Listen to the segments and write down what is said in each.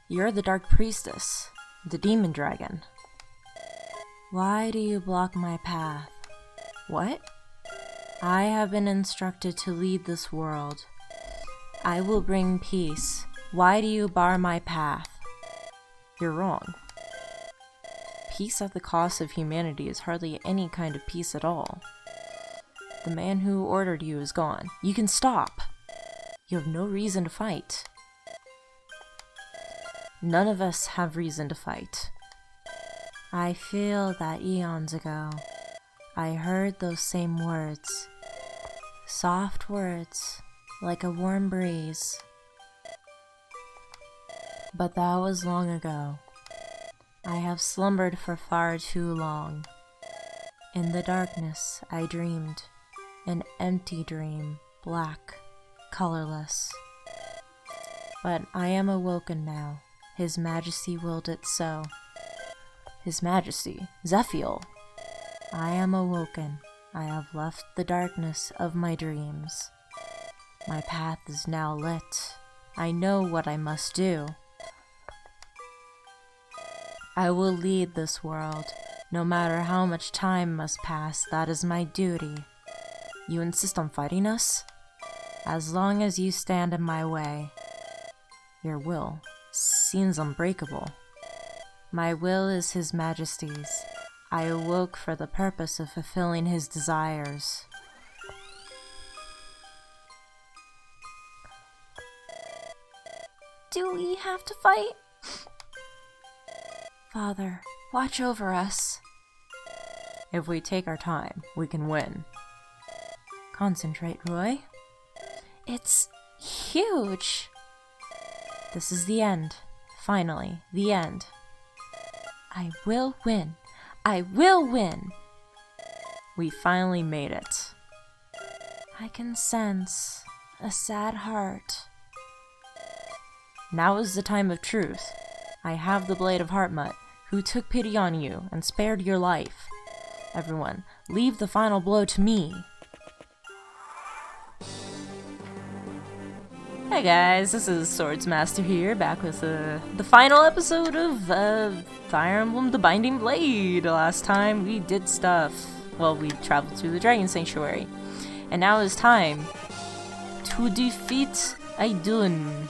You're the Dark Priestess, the Demon Dragon. Why do you block my path? What? I have been instructed to lead this world. I will bring peace. Why do you bar my path? You're wrong. Peace at the cost of humanity is hardly any kind of peace at all. The man who ordered you is gone. You can stop. You have no reason to fight. None of us have reason to fight. I feel that eons ago, I heard those same words. Soft words, like a warm breeze. But that was long ago. I have slumbered for far too long. In the darkness, I dreamed. An empty dream, black, colorless. But I am awoken now. His Majesty willed it so. His Majesty, Zephiel. I am awoken. I have left the darkness of my dreams. My path is now lit. I know what I must do. I will lead this world. No matter how much time must pass, that is my duty. You insist on fighting us? As long as you stand in my way. Your will seems unbreakable. My will is His Majesty's. I awoke for the purpose of fulfilling his desires. Do we have to fight? Father, watch over us. If we take our time, we can win. Concentrate, Roy. It's huge. This is the end. Finally, the end. I will win. I will win. We finally made it. I can sense a sad heart. Now is the time of truth. I have the Blade of Heartmut, who took pity on you and spared your life. Everyone, leave the final blow to me. Hey guys, this is Swordsmaster here, back with the final episode of Fire Emblem The Binding Blade. Last time we did stuff. Well, we traveled to the Dragon Sanctuary. And now it's time to defeat Idun,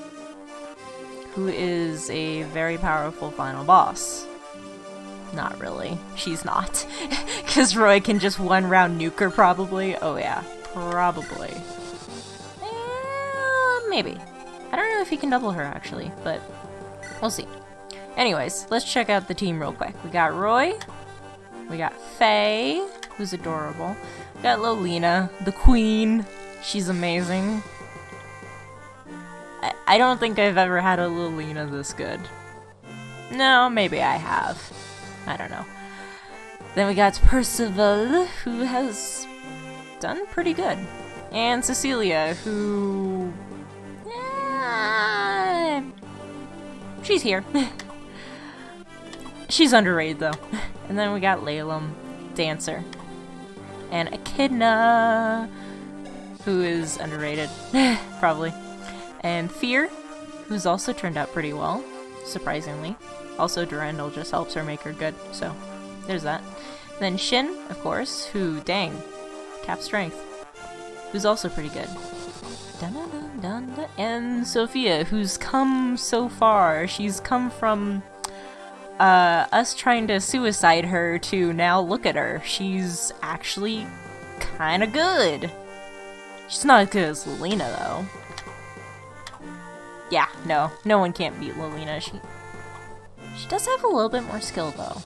who is a very powerful final boss. Not really. She's not. Because Roy can just one round nuke her, probably. Oh yeah, probably. Maybe. I don't know if he can double her, actually, but we'll see. Anyways, let's check out the team real quick. We got Roy. We got Faye, who's adorable. We got Lolina, the queen. She's amazing. I don't think I've ever had a Lolina this good. No, maybe I have. I don't know. Then we got Percival, who has done pretty good. And Cecilia, who... she's here. She's underrated, though. And then we got Lalem, Dancer. And Echidna, who is underrated, probably. And Fear, who's also turned out pretty well, surprisingly. Also, Durandal just helps her make her good, so there's that. Then Shin, of course, who, dang, cap strength, who's also pretty good. And Sophia, who's come so far. She's come from us trying to suicide her to now look at her. She's actually kind of good. She's not as good as Lolina, though. Yeah, no one can't beat Lolina. She does have a little bit more skill, though.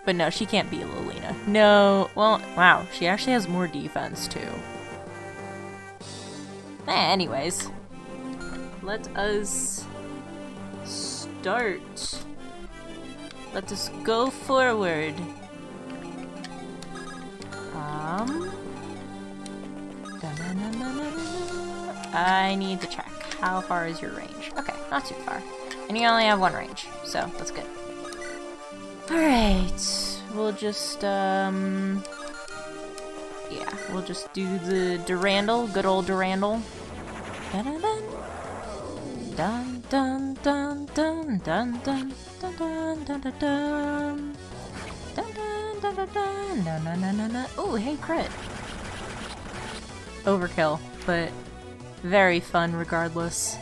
But no, she can't beat Lolina. No, well, wow, she actually has more defense, too. Anyways, let us start. Let us go forward. I need to check. How far is your range? Okay, not too far. And you only have one range, so that's good. Alright, we'll just, yeah, we'll just do the Durandal, good old Durandal. Dun dun dun dun dun dun dun dun dun dun dun. Dun dun dun dun dun dun dun dun dun dun. Ooh, hey, crit. Overkill, but very fun regardless.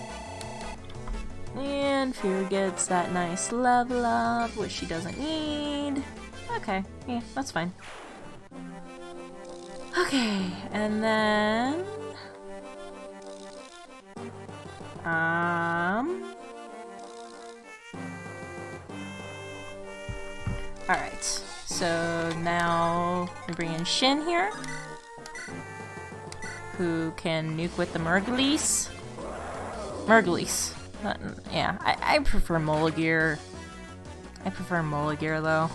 And Fear gets that nice level up, which she doesn't need. Okay, yeah, that's fine. Okay, and then... Alright, so now we bring in Shin here, who can nuke with the Murglees. Yeah, I prefer Molagear. I prefer Molagear though.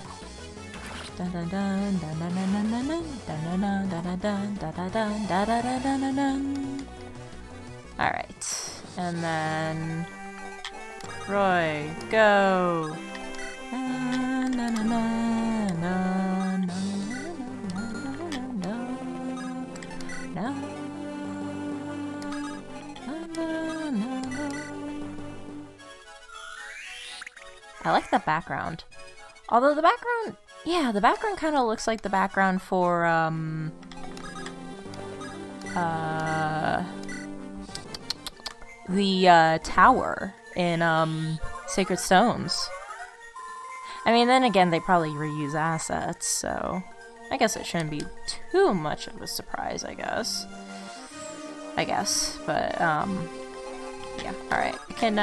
Alright, and then Roy, go! I like the background. Although the background, yeah, the background kind of looks like the background for, the, tower in, Sacred Stones. I mean, then again, they probably reuse assets, so I guess it shouldn't be too much of a surprise, I guess. But, yeah, alright. I can,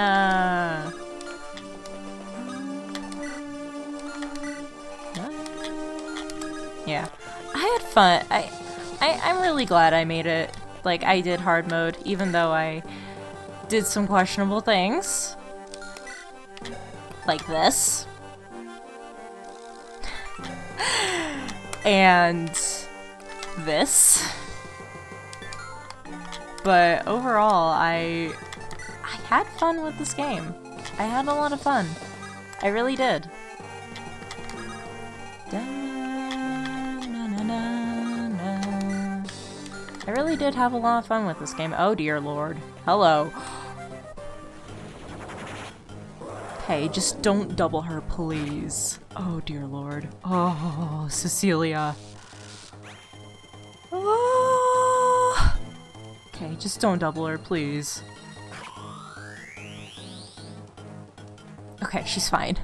yeah. I had fun. I'm really glad I made it. Like, I did hard mode, even though I did some questionable things. Like this. And this. But overall, I had fun with this game. I had a lot of fun. I really did. I really did have a lot of fun with this game. Oh dear lord. Hello. Hey, just don't double her, please. Oh dear lord. Oh, Cecilia. Oh. Okay, just don't double her, please. Okay, she's fine.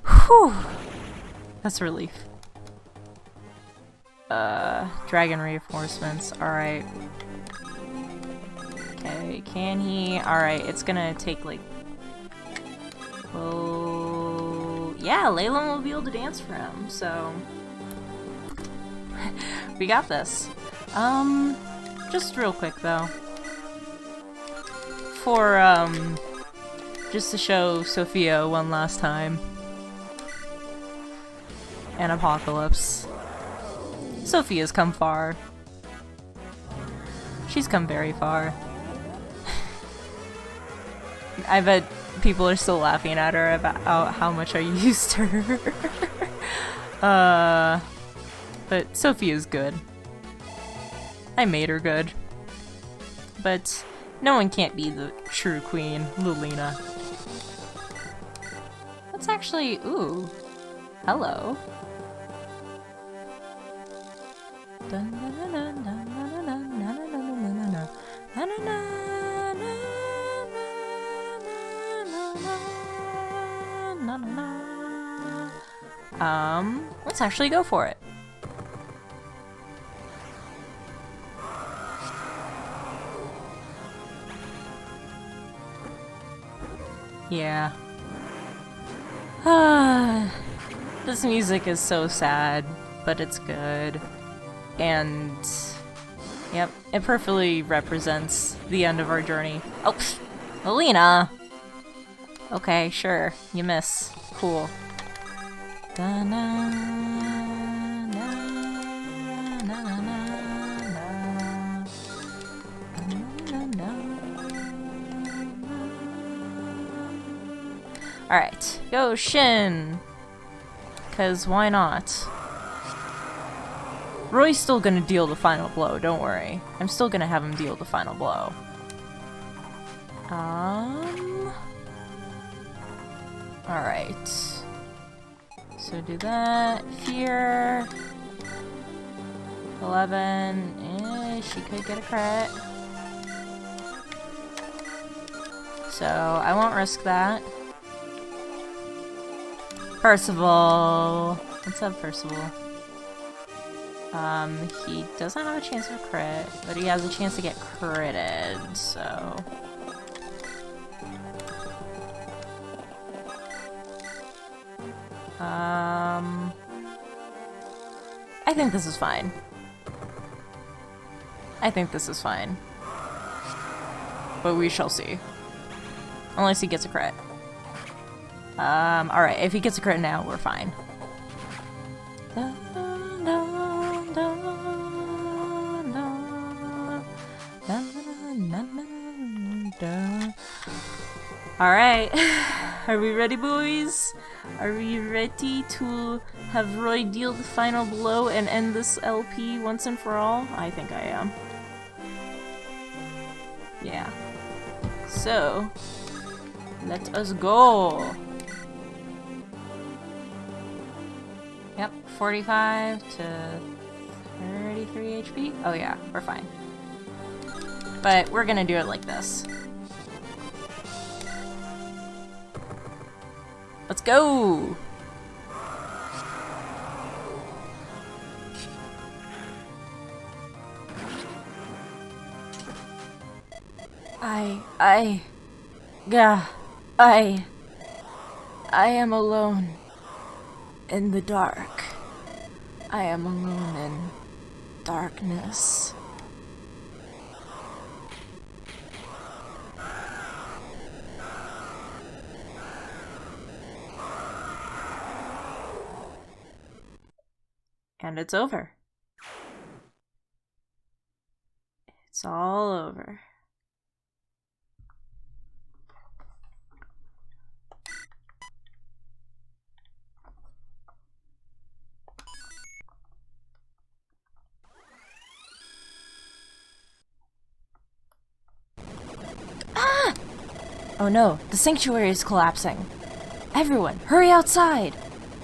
Whew. That's a relief. Dragon reinforcements. Alright. Okay, can he? Alright, it's gonna take like... Well... Yeah, Leyland will be able to dance for him, so... We got this. Just real quick though. For, just to show Sophia one last time. And Apocalypse. Sophia's come far. She's come very far. I bet people are still laughing at her about how much I used her. But Sophia's good. I made her good. But no one can't be the true queen, Lulina. Let's actually... Ooh. Hello. Let's actually go for it. Yeah. This music is so sad, but it's good. And, yep, it perfectly represents the end of our journey. Oh, Alina! Okay, sure, you miss. Cool. Alright, go Shin! 'Cause why not? Roy's still gonna deal the final blow, don't worry. I'm still gonna have him deal the final blow. Alright. So do that. Fear. 11. She could get a crit. So I won't risk that. Percival. What's up, Percival? He doesn't have a chance of crit, but he has a chance to get critted, so... I think this is fine. I think this is fine. But we shall see. Unless he gets a crit. Alright, if he gets a crit now, we're fine. Alright, are we ready, boys? Are we ready to have Roy deal the final blow and end this LP once and for all? I think I am. Yeah. So, let us go! Yep, 45 to 33 HP? Oh yeah, we're fine. But we're gonna do it like this. Let's go! I am alone in the dark. I am alone in darkness. And it's over. It's all over. Ah! Oh no, the sanctuary is collapsing. Everyone, hurry outside!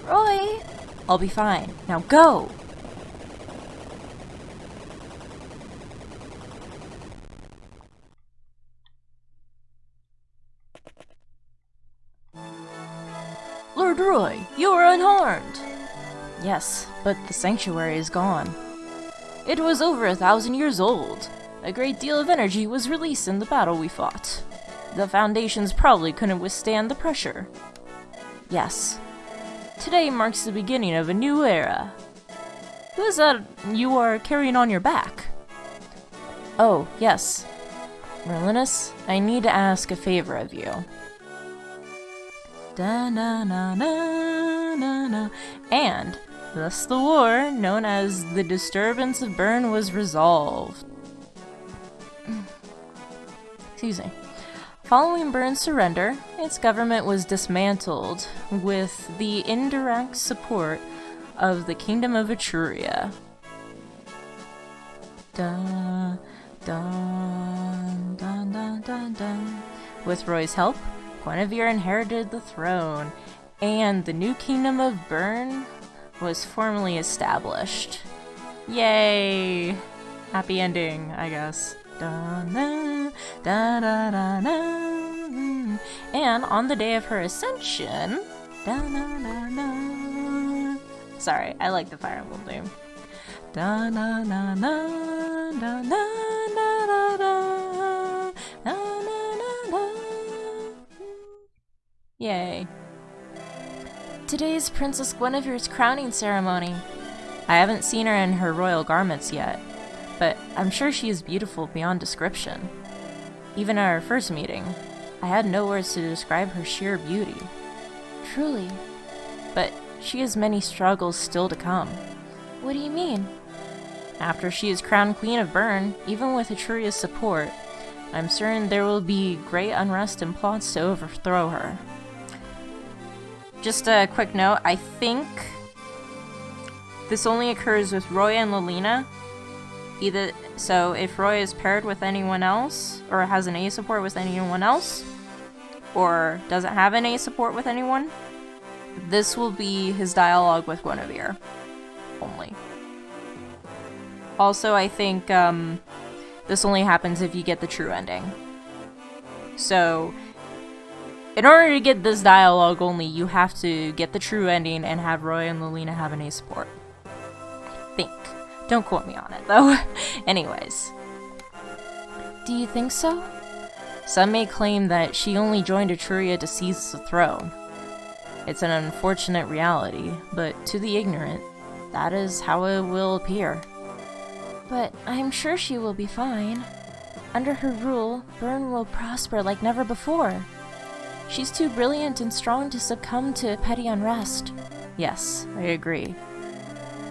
Roy! I'll be fine. Now go! Lord Roy, you are unharmed! Yes, but the sanctuary is gone. It was over 1,000 years old. A great deal of energy was released in the battle we fought. The foundations probably couldn't withstand the pressure. Yes. Today marks the beginning of a new era. Who is that you are carrying on your back? Oh, yes. Merlinus, I need to ask a favor of you. Da-na-na-na-na-na. And thus the war, known as the Disturbance of Bern, was resolved. Excuse me. Following Bern's surrender, its government was dismantled with the indirect support of the Kingdom of Etruria. Dun, dun, dun, dun, dun, dun. With Roy's help, Guinevere inherited the throne, and the new Kingdom of Bern was formally established. Yay! Happy ending, I guess. Da-na, da-da-da-da. And on the day of her ascension, da-na-na-na. Sorry, I like the Fire Emblem theme. Da-na-na-na, da-na-na-na-na, da-na-na-na. Yay. Today is Princess Guinevere's crowning ceremony. I haven't seen her in her royal garments yet, but I'm sure she is beautiful beyond description. Even at our first meeting, I had no words to describe her sheer beauty. Truly. But she has many struggles still to come. What do you mean? After she is crowned Queen of Bern, even with Etruria's support, I'm certain there will be great unrest and plots to overthrow her. Just a quick note, I think this only occurs with Roy and Lilina. Either so if Roy is paired with anyone else, or has an A support with anyone else, or doesn't have any support with anyone, this will be his dialogue with Guinevere only. Also, I think this only happens if you get the true ending. So, in order to get this dialogue only, you have to get the true ending and have Roy and Lilina have any support. I think. Don't quote me on it, though. Anyways. Do you think so? Some may claim that she only joined Etruria to seize the throne. It's an unfortunate reality, but to the ignorant, that is how it will appear. But I'm sure she will be fine. Under her rule, Byrne will prosper like never before. She's too brilliant and strong to succumb to petty unrest. Yes, I agree.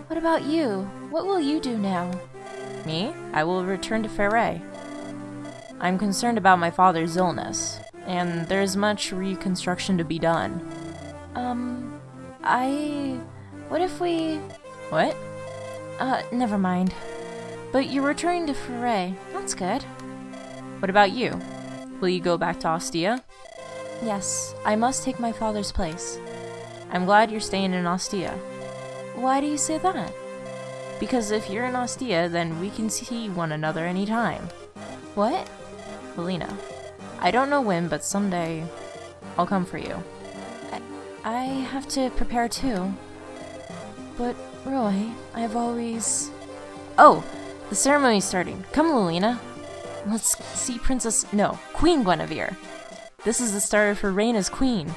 What about you? What will you do now? Me? I will return to Fire. I'm concerned about my father's illness, and there's much reconstruction to be done. What if we... What? Never mind. But you're returning to Fire. That's good. What about you? Will you go back to Ostia? Yes, I must take my father's place. I'm glad you're staying in Ostia. Why do you say that? Because if you're in Ostia, then we can see one another anytime. What? Lilina, I don't know when, but someday I'll come for you. I have to prepare too. But, Roy, I've always... Oh! The ceremony's starting. Come, Lilina. Let's see Queen Guinevere. This is the start of her reign as queen.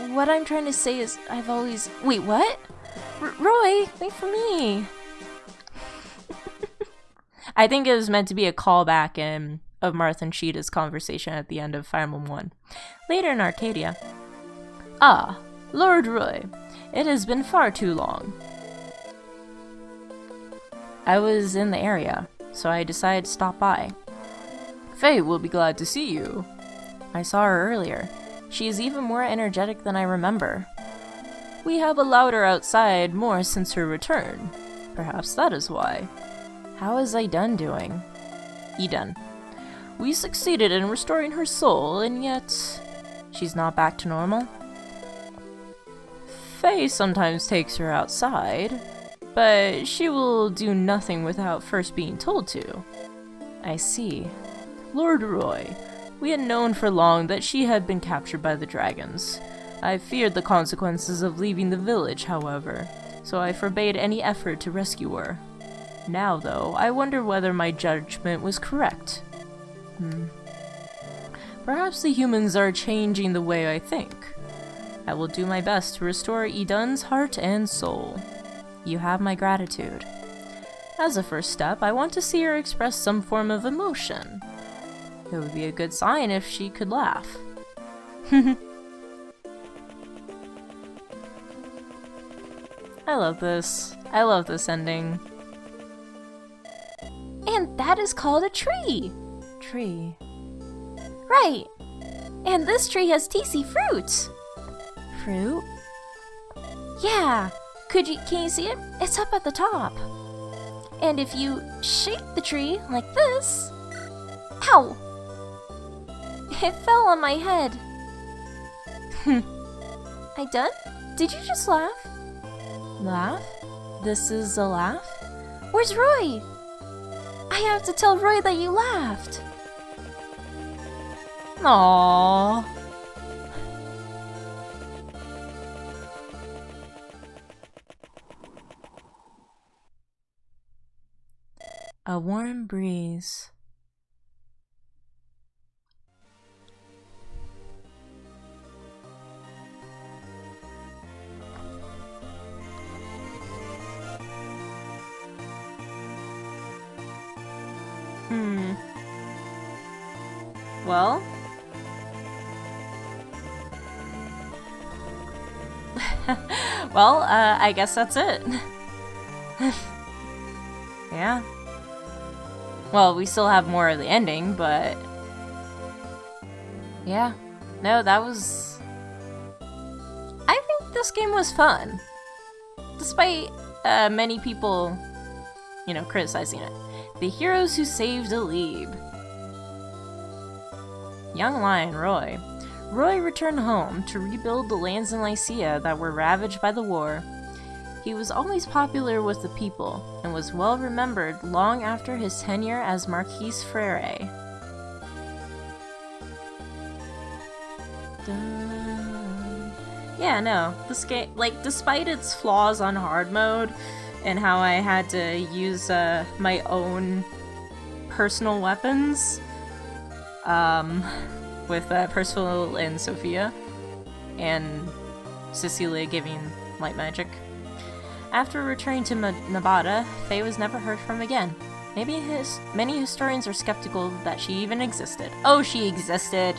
What I'm trying to say is I've always... Wait, what? Roy, wait for me! I think it was meant to be a callback of Martha and Sheeta's conversation at the end of Fire Emblem 1. Later in Arcadia. Ah, Lord Roy, it has been far too long. I was in the area, so I decided to stop by. Faye will be glad to see you. I saw her earlier. She is even more energetic than I remember. We have allowed her outside more since her return. Perhaps that is why. How is Eden doing? Eden. We succeeded in restoring her soul, and yet... She's not back to normal? Faye sometimes takes her outside, but she will do nothing without first being told to. I see. Lord Roy, we had known for long that she had been captured by the dragons. I feared the consequences of leaving the village, however, so I forbade any effort to rescue her. Now, though, I wonder whether my judgment was correct. Perhaps the humans are changing the way I think. I will do my best to restore Eden's heart and soul. You have my gratitude. As a first step, I want to see her express some form of emotion. It would be a good sign if she could laugh. I love this. I love this ending. And that is called a tree! Tree. Right! And this tree has tasty fruit! Fruit? Yeah! Can you see it? It's up at the top. And if you shake the tree like this... Ow! It fell on my head. I done? Did you just laugh? Laugh? This is a laugh? Where's Roy? I have to tell Roy that you laughed. Aww. A warm breeze. Well, I guess that's it. Yeah. Well, we still have more of the ending, but... Yeah. No, that was... I think this game was fun. Despite many people, criticizing it. The heroes who saved Alib. Young Lion Roy. Roy returned home to rebuild the lands in Lycia that were ravaged by the war. He was always popular with the people, and was well remembered long after his tenure as Marquis Frere. Yeah, no, this game, like, despite its flaws on hard mode, and how I had to use my own personal weapons, with Percival and Sophia, and Cecilia giving light magic. After returning to Nevada, Faye was never heard from again. Many historians are skeptical that she even existed. Oh, she existed!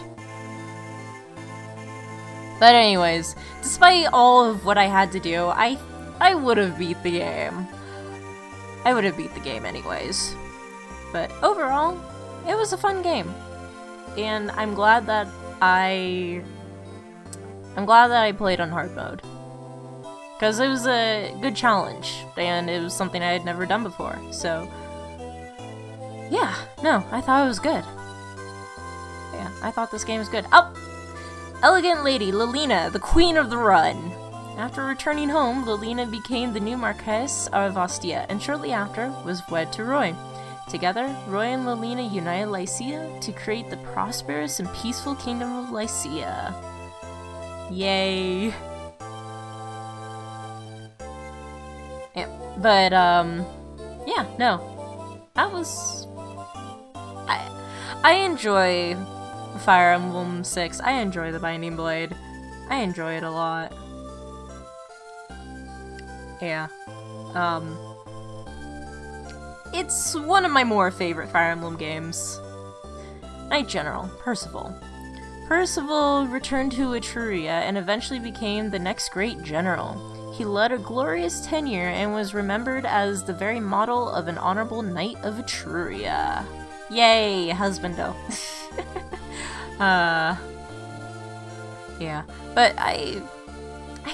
But anyways, despite all of what I had to do, I would have beat the game. I would have beat the game anyways. But overall, it was a fun game. And I'm glad that I played on hard mode. Because it was a good challenge, and it was something I had never done before, so... Yeah, no, I thought it was good. Yeah, I thought this game was good. Oh! Elegant Lady Lilina, the Queen of the Run! After returning home, Lilina became the new Marquess of Ostia, and shortly after was wed to Roy. Together, Roy and Lilina united Lycia to create the prosperous and peaceful kingdom of Lycia. Yay! Yeah, but, yeah, no. That was... I enjoy Fire Emblem 6. I enjoy the Binding Blade. I enjoy it a lot. Yeah. It's one of my more favorite Fire Emblem games. Knight General, Percival. Percival returned to Etruria and eventually became the next great general. He led a glorious tenure and was remembered as the very model of an honorable knight of Etruria. Yay, husbando. Yeah, but I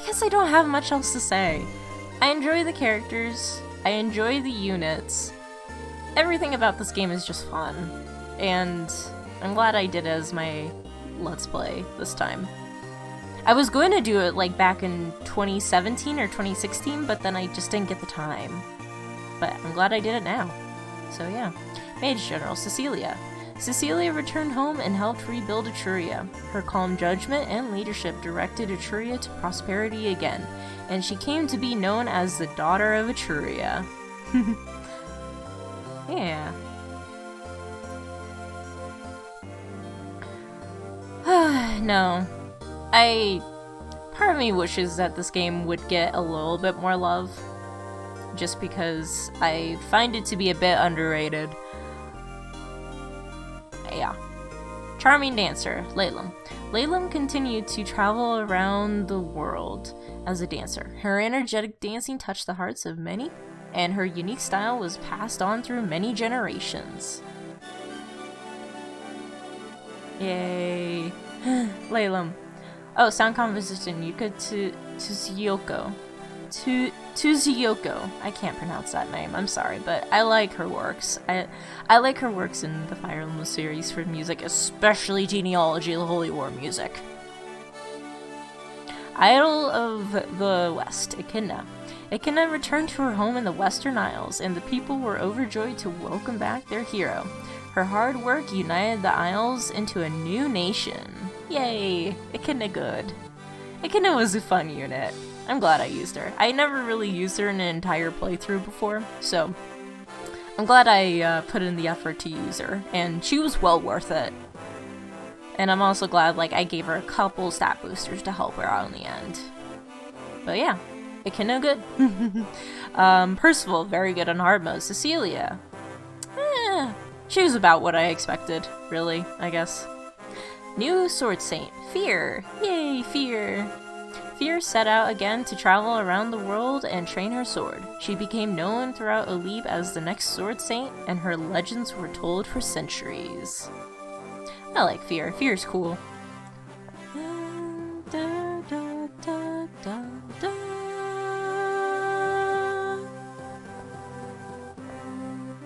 guess I don't have much else to say. I enjoy the characters, I enjoy the units, everything about this game is just fun, and I'm glad I did it as my Let's Play this time. I was going to do it like back in 2017 or 2016, but then I just didn't get the time. But I'm glad I did it now. So yeah. Mage General Cecilia. Cecilia returned home and helped rebuild Etruria. Her calm judgment and leadership directed Etruria to prosperity again, and she came to be known as the Daughter of Etruria. Yeah. No. Part of me wishes that this game would get a little bit more love, just because I find it to be a bit underrated. Yeah. Charming dancer, Laylam. Laylam continued to travel around the world as a dancer. Her energetic dancing touched the hearts of many, and her unique style was passed on through many generations. Yay. Laylam. Oh, sound composition, Yuka Tsuyoko. Tsuyoko. I can't pronounce that name, I'm sorry, but I like her works. I like her works in the Fire Emblem series for music, especially Genealogy of the Holy War music. Idol of the West, Echidna. Echidna returned to her home in the Western Isles, and the people were overjoyed to welcome back their hero. Her hard work united the Isles into a new nation. Yay! Echidna good. Echidna was a fun unit. I'm glad I used her. I never really used her in an entire playthrough before, so I'm glad I put in the effort to use her, and she was well worth it. And I'm also glad, like, I gave her a couple stat boosters to help her out in the end. But yeah, Echidna good. Percival, very good on hard mode. Cecilia, she was about what I expected, really, I guess. New Sword Saint, Fear. Yay, Fear. Fear set out again to travel around the world and train her sword. She became known throughout Olib as the next Sword Saint, and her legends were told for centuries. I like Fear. Fear's cool.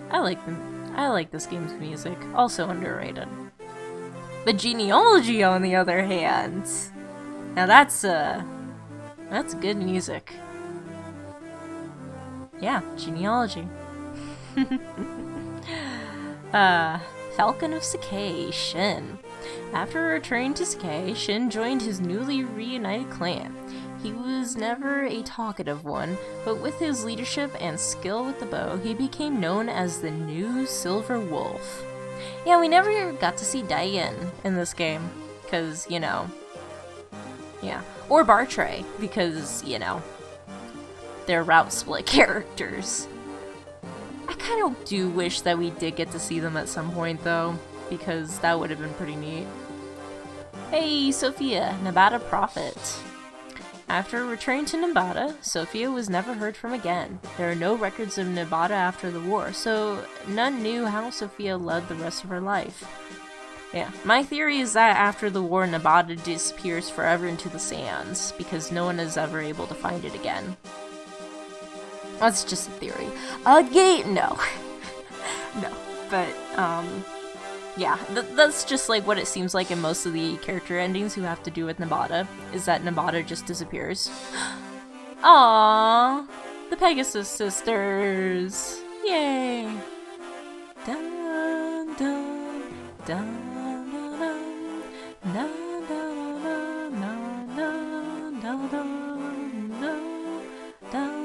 I like this game's music. Also underrated. The genealogy, on the other hand, now that's good music. Yeah, genealogy. Falcon of Sakai, Shin. After returning to Sakai, Shin joined his newly reunited clan. He was never a talkative one, but with his leadership and skill with the bow, he became known as the new Silver Wolf. Yeah, we never got to see Diane in this game, because, you know, yeah. Or Bartray, because, you know, they're route split characters. I kind of do wish that we did get to see them at some point, though, because that would have been pretty neat. Hey, Sophia, Nabata Prophet. After returning to Nabata, Sophia was never heard from again. There are no records of Nabata after the war, so none knew how Sophia led the rest of her life. Yeah, my theory is that after the war, Nabata disappears forever into the sands, because no one is ever able to find it again. That's just a theory. No. No, but, yeah, that's just like what it seems like in most of the character endings who have to do with Nabata, is that Nabata just disappears. Aww, the Pegasus sisters! Yay! Dun, dun, dun, dun, dun, dun, dun, dun, dun, dun, dun.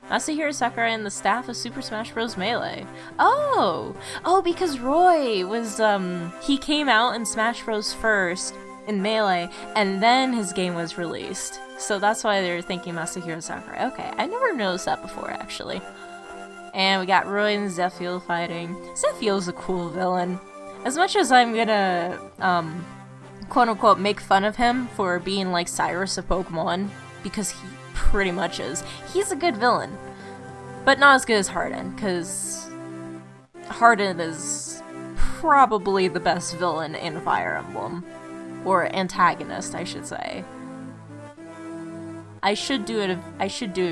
Masahiro Sakurai and the staff of Super Smash Bros. Melee. Oh! Oh, because Roy was, he came out in Smash Bros. First, in Melee, and then his game was released. So that's why they're thinking Masahiro Sakurai. Okay, I never noticed that before, actually. And we got Roy and Zephiel fighting. Zephiel's a cool villain. As much as I'm gonna, quote-unquote, make fun of him for being like Cyrus of Pokemon, because he pretty much is. He's a good villain, but not as good as Hardin, because Hardin is probably the best villain in Fire Emblem. Or antagonist, I should say. I should do a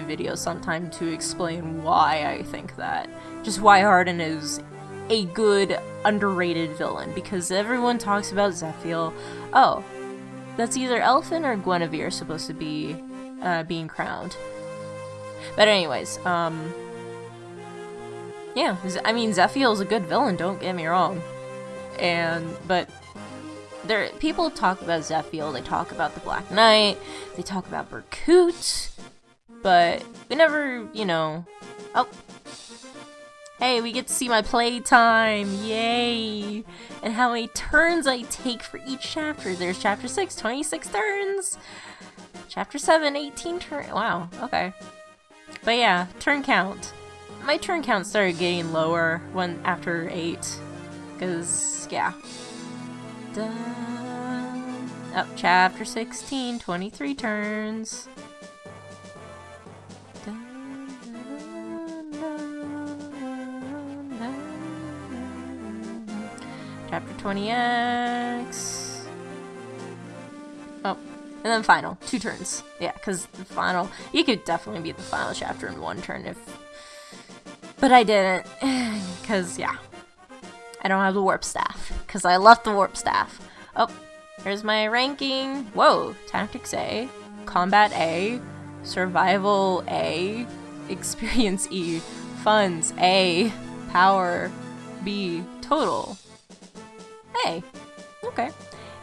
video sometime to explain why I think that. Just why Hardin is a good, underrated villain, because everyone talks about Zephiel. Oh, that's either Elfin or Guinevere supposed to be being crowned. But anyways, yeah, I mean, Zephiel's a good villain, don't get me wrong. But people talk about Zephiel, they talk about the Black Knight, they talk about Berkut, but we never, you know... Oh! Hey, we get to see my playtime! Yay! And how many turns I take for each chapter. There's chapter 6, 26 turns! Chapter 7, 18 turn- wow, okay. But yeah, turn count. My turn count started getting lower after 8. Cause, yeah. Dun. Oh, chapter 16, 23 turns. Dun, dun, dun, dun. Chapter 20X. Oh. And then final. 2 turns. Yeah, because the final... You could definitely beat the final chapter in 1 turn if... But I didn't. Because, yeah. I don't have the warp staff. Because I left the warp staff. Oh, here's my ranking. Whoa. Tactics A. Combat A. Survival A. Experience E. Funds A. Power B. Total A. Okay.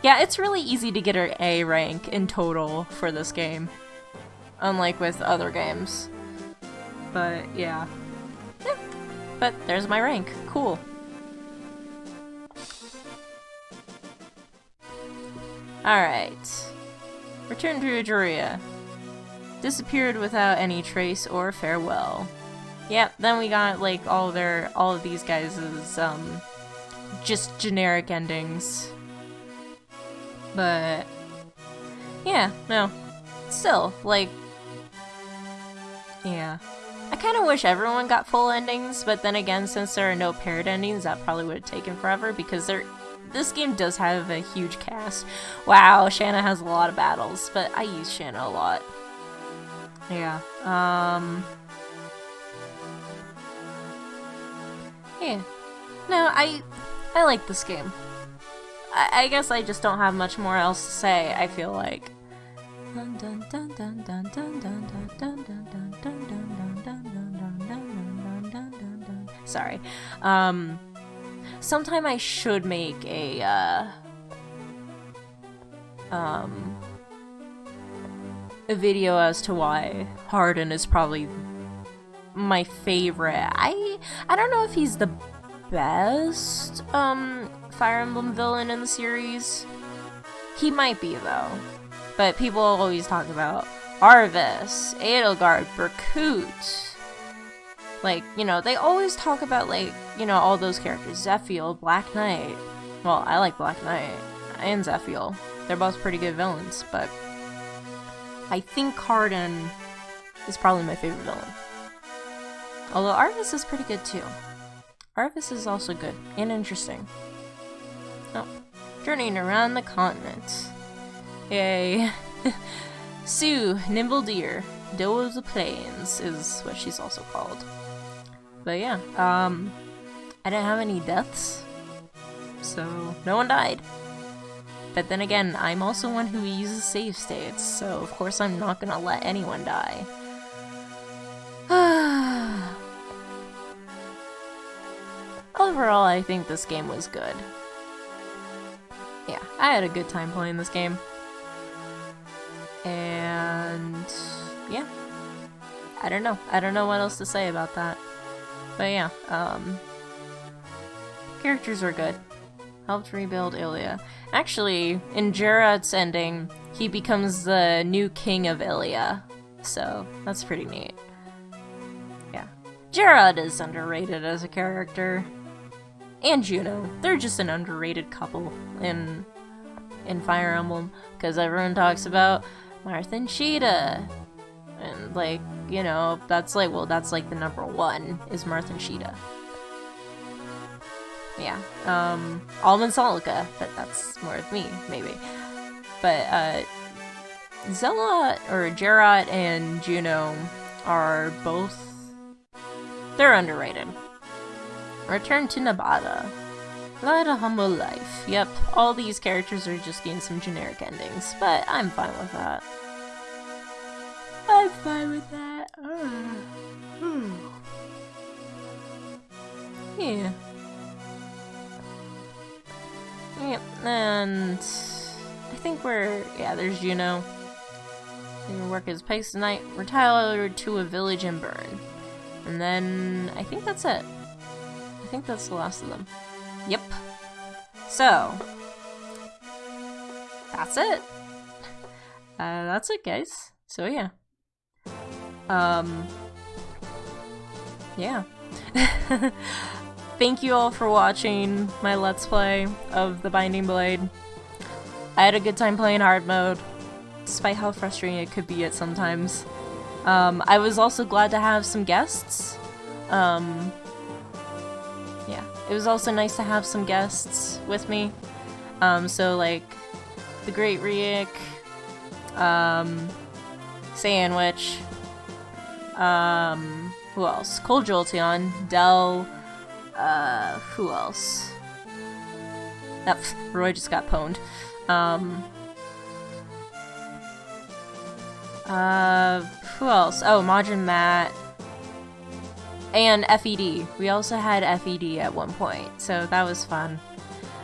Yeah, it's really easy to get an A rank in total for this game. Unlike with other games. But, yeah. But there's my rank. Cool. Alright. Return to Egeria. Disappeared without any trace or farewell. Yep, then we got, like, all of these guys' just generic endings. But, yeah, no. Still, like, yeah. I kind of wish everyone got full endings, but then again, since there are no paired endings, that probably would have taken forever, because this game does have a huge cast. Wow, Shanna has a lot of battles, but I use Shanna a lot. Yeah, yeah. No, I like this game. I guess I just don't have much more else to say, I feel like. Sorry. Sometime I should make a video as to why Hardin is probably my favorite. I don't know if he's the best Fire Emblem villain in the series. He might be though. But people always talk about Arvis, Edelgard, Berkut. Like, you know, they always talk about, like, you know, all those characters. Zephiel, Black Knight. Well, I like Black Knight and Zephiel. They're both pretty good villains, but I think Hardin is probably my favorite villain. Although Arvis is pretty good too. Arvis is also good and interesting. Oh, journeying around the continent. Yay. Sue, Nimble Deer, Doe of the Plains is what she's also called. But yeah, I didn't have any deaths, so no one died. But then again, I'm also one who uses save states, so of course I'm not gonna let anyone die. Overall, I think this game was good. Yeah, I had a good time playing this game. And yeah, I don't know what else to say about that. But yeah, characters were good. Helped rebuild Ilia. Actually, in Gerard's ending, he becomes the new king of Ilia. So, that's pretty neat. Yeah. Gerard is underrated as a character. And Juno. They're just an underrated couple in Fire Emblem. Because everyone talks about Martha and Sheeta. And, like, you know, that's like the #1 is Martha and Sheeta. Yeah, Almond Solika, that's more of me, maybe. But, Zella, or Gerard and Juno are both, they're underrated. Return to Nabata. Led a humble life. Yep, all these characters are just getting some generic endings, but I'm fine with that. I'm fine with that. Yeah. Yep, and I think there's Juno. Your work is placed tonight, retire to a village and burn. And then I think that's it. I think that's the last of them. Yep. So, that's it. That's it, guys. So yeah. Yeah. Thank you all for watching my Let's Play of The Binding Blade. I had a good time playing hard mode, despite how frustrating it could be at sometimes. I was also glad to have some guests. Yeah, it was also nice to have some guests with me. So like, the Great Riek, Saiyanwich, who else? Cold Jolteon, Dell, who else? Roy just got pwned. Who else? Oh, Majin Matt. And FED. We also had FED at one point, so that was fun.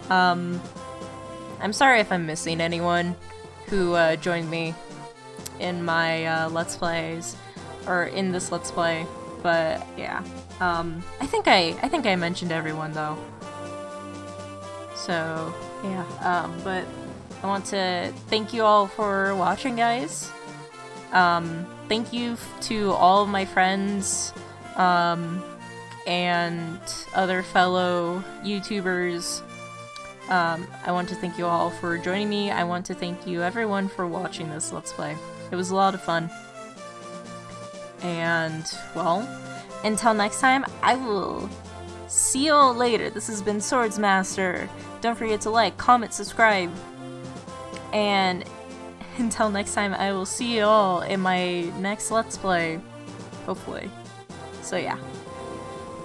I'm sorry if I'm missing anyone who joined me in my Let's Plays, or in this Let's Play, but yeah. I think I mentioned everyone though. So yeah, but I want to thank you all for watching, guys. Thank you to all of my friends, and other fellow YouTubers. I want to thank you all for joining me. I want to thank you everyone for watching this Let's Play. It was a lot of fun. And, well, until next time, I will see you all later. This has been Swordsmaster. Don't forget to like, comment, subscribe. And until next time, I will see you all in my next Let's Play. Hopefully. So yeah.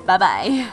Bye-bye.